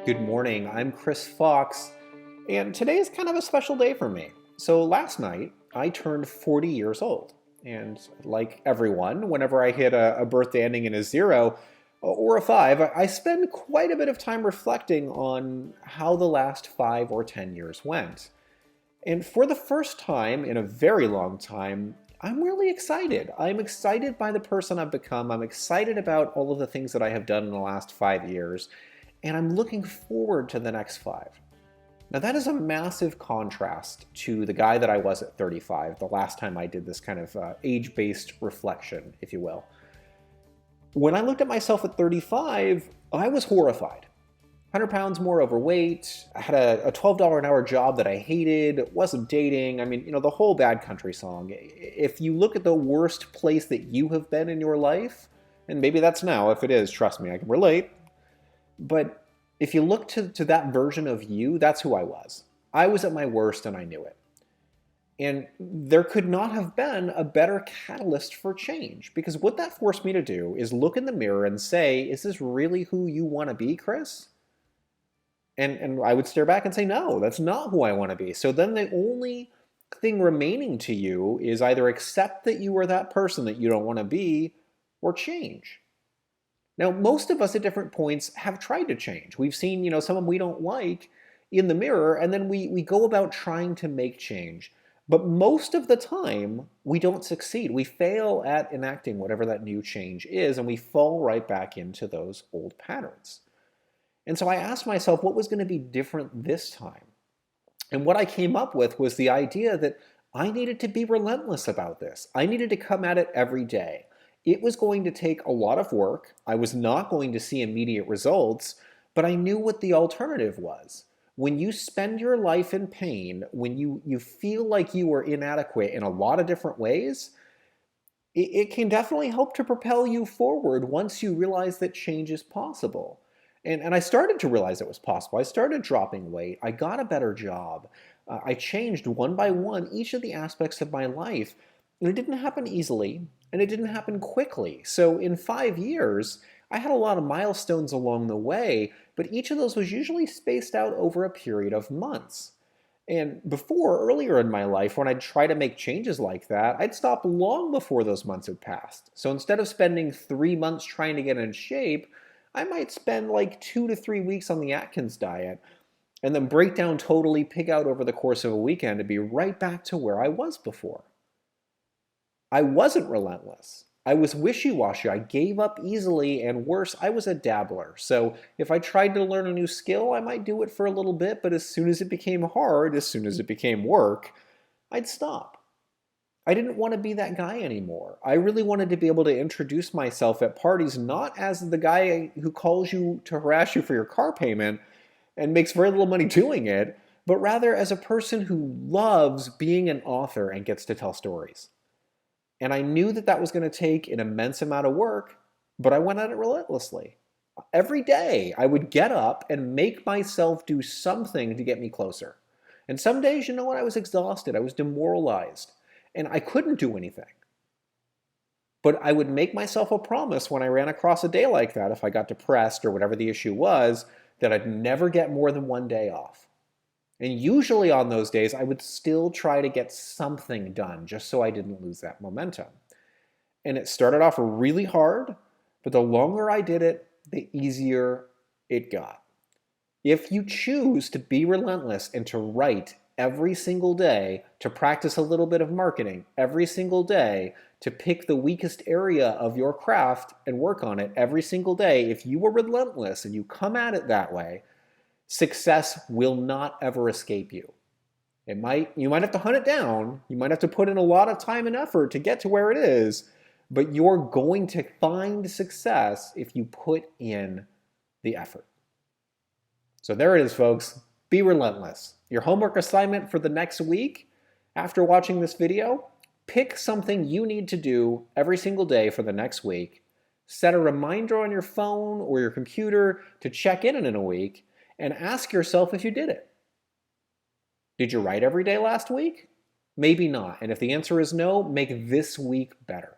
Good morning, I'm Chris Fox, and today is kind of a special day for me. So last night, I turned 40 years old, and like everyone, whenever I hit a birthday ending in a zero or a five, I spend quite a bit of time reflecting on how the last 5 or 10 years went. And for the first time in a very long time, I'm really excited. I'm excited by the person I've become. I'm excited about all of the things that I have done in the last 5 years, and I'm looking forward to the next five. Now, that is a massive contrast to the guy that I was at 35, the last time I did this kind of age-based reflection, if you will. When I looked at myself at 35, I was horrified. 100 pounds more overweight, I had a $12 an hour job that I hated, wasn't dating. I mean, the whole Bad Country song. If you look at the worst place that you have been in your life, and maybe that's now, if it is, trust me, I can relate. But if you look to that version of you, that's who I was. I was at my worst and I knew it. And there could not have been a better catalyst for change, because what that forced me to do is look in the mirror and say, is this really who you want to be, Chris? And I would stare back and say, no, that's not who I want to be. So then the only thing remaining to you is either accept that you are that person that you don't want to be or change. Now, most of us at different points have tried to change. We've seen, someone we don't like in the mirror, and then we go about trying to make change. But most of the time, we don't succeed. We fail at enacting whatever that new change is, and we fall right back into those old patterns. And so I asked myself, what was going to be different this time? And what I came up with was the idea that I needed to be relentless about this. I needed to come at it every day. It was going to take a lot of work. I was not going to see immediate results, but I knew what the alternative was. When you spend your life in pain, when you feel like you are inadequate in a lot of different ways, it can definitely help to propel you forward once you realize that change is possible. And I started to realize it was possible. I started dropping weight. I got a better job. I changed one by one each of the aspects of my life. And it didn't happen easily, and it didn't happen quickly. So in 5 years, I had a lot of milestones along the way, but each of those was usually spaced out over a period of months. And earlier in my life, when I'd try to make changes like that, I'd stop long before those months had passed. So instead of spending 3 months trying to get in shape, I might spend like 2 to 3 weeks on the Atkins diet and then break down totally, pig out over the course of a weekend to be right back to where I was before. I wasn't relentless. I was wishy-washy. I gave up easily, and worse, I was a dabbler. So if I tried to learn a new skill, I might do it for a little bit, but as soon as it became hard, as soon as it became work, I'd stop. I didn't want to be that guy anymore. I really wanted to be able to introduce myself at parties not as the guy who calls you to harass you for your car payment and makes very little money doing it, but rather as a person who loves being an author and gets to tell stories. And I knew that that was going to take an immense amount of work, but I went at it relentlessly. Every day, I would get up and make myself do something to get me closer. And some days, I was exhausted. I was demoralized. And I couldn't do anything. But I would make myself a promise when I ran across a day like that, if I got depressed or whatever the issue was, that I'd never get more than one day off. And usually on those days, I would still try to get something done just so I didn't lose that momentum. And it started off really hard, but the longer I did it, the easier it got. If you choose to be relentless and to write every single day, to practice a little bit of marketing every single day, to pick the weakest area of your craft and work on it every single day, if you are relentless and you come at it that way, success will not ever escape you. You might have to hunt it down, you might have to put in a lot of time and effort to get to where it is, but you're going to find success if you put in the effort. So there it is, folks. Be relentless. Your homework assignment for the next week, after watching this video, pick something you need to do every single day for the next week. Set a reminder on your phone or your computer to check in a week, and ask yourself if you did it. Did you write every day last week? Maybe not. And if the answer is no, make this week better.